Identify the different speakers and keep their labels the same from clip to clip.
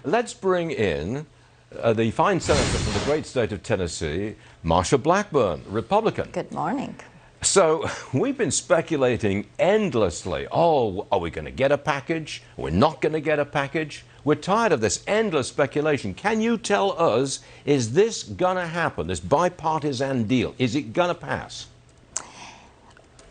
Speaker 1: Let's bring in the fine senator from the great state of Tennessee, Marsha Blackburn, Republican.
Speaker 2: Good morning.
Speaker 1: So we've been speculating endlessly. Oh, are we going to get a package? We're not going to get a package. We're tired of this endless speculation. Can you tell us, is this going to happen, this bipartisan deal? Is it going to pass?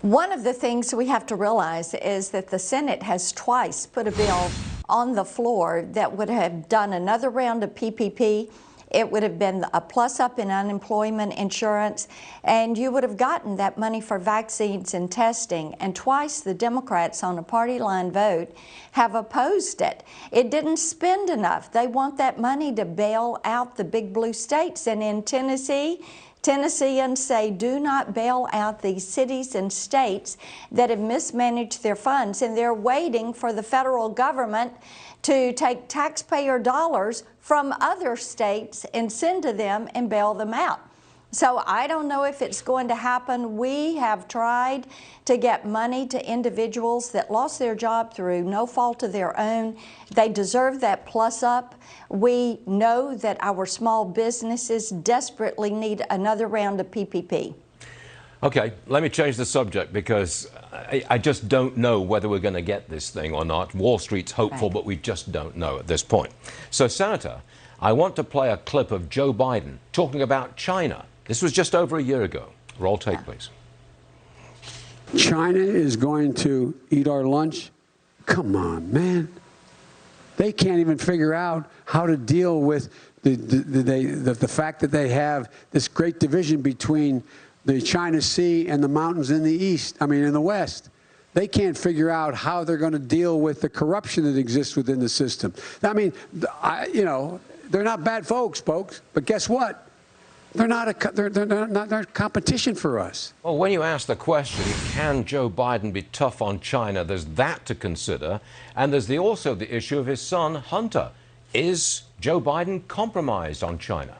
Speaker 2: One of the things we have to realize is that the Senate has twice put a bill on the floor that would have done another round of PPP. It would have been a plus up in unemployment insurance, and you would have gotten that money for vaccines and testing. And twice the Democrats on a party line vote have opposed it. It didn't spend enough. They want that money to bail out the big blue states. And in Tennessee, Tennesseans say do not bail out these cities and states that have mismanaged their funds, and they're waiting for the federal government to take taxpayer dollars from other states and send to them and bail them out. So I don't know if it's going to happen. We have tried to get money to individuals that lost their job through no fault of their own. They deserve that plus up. We know that our small businesses desperately need another round of PPP.
Speaker 1: Okay, let me change the subject because I just don't know whether we're going to get this thing or not. Wall Street's hopeful, but we just don't know at this point. So, Senator, I want to play a clip of Joe Biden talking about China. This was just over a year ago. Roll tape, please.
Speaker 3: China is going to eat our lunch? Come on, man. They can't even figure out how to deal with the fact that they have this great division between the China Sea and the mountains in the east, in the west. They can't figure out how they're going to deal with the corruption that exists within the system. You know, they're not bad folks, but guess what? They're not competition for us.
Speaker 1: Well, when you ask the question, can Joe Biden be tough on China, there's that to consider. And there's also the issue of his son, Hunter. Is Joe Biden compromised on China?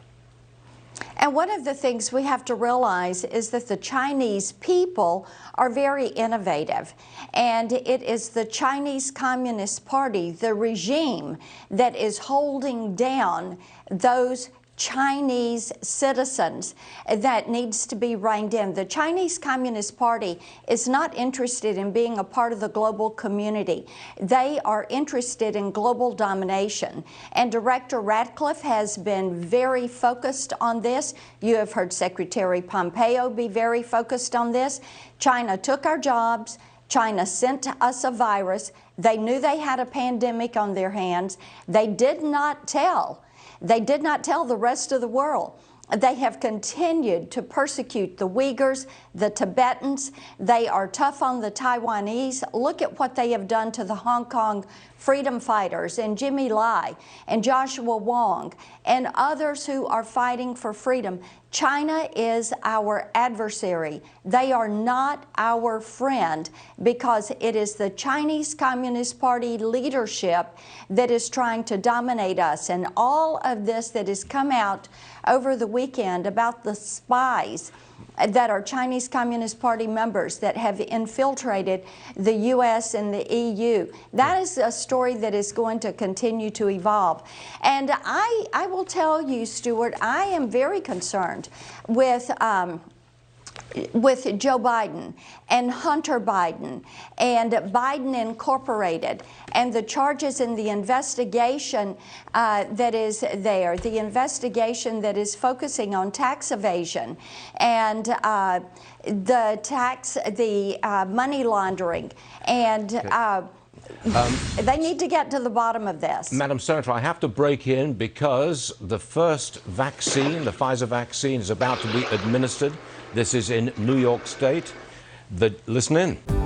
Speaker 2: And one of the things we have to realize is that the Chinese people are very innovative. And it is the Chinese Communist Party, the regime, that is holding down those Chinese citizens that needs to be reined in. The Chinese Communist Party is not interested in being a part of the global community. They are interested in global domination. And Director Ratcliffe has been very focused on this. You have heard Secretary Pompeo be very focused on this. China took our jobs. China sent us a virus. They knew they had a pandemic on their hands. They did not tell the rest of the world. They have continued to persecute the Uyghurs, the Tibetans. They are tough on the Taiwanese. Look at what they have done to the Hong Kong freedom fighters and Jimmy Lai and Joshua Wong and others who are fighting for freedom. China is our adversary. They are not our friend because it is the Chinese Communist Party leadership that is trying to dominate us. And all of this that has come out over the weekend about the spies that are Chinese Communist Party members that have infiltrated the U.S. and the EU. That is a story that is going to continue to evolve. And I will tell you, Stuart, I am very concerned with Joe Biden and Hunter Biden and Biden Incorporated and the charges in the investigation that is there, the investigation that is focusing on tax evasion and the money laundering and they need to get to the bottom of this.
Speaker 1: Madam Senator, I have to break in because the first vaccine, the Pfizer vaccine, is about to be administered. This is in New York State. Listen in.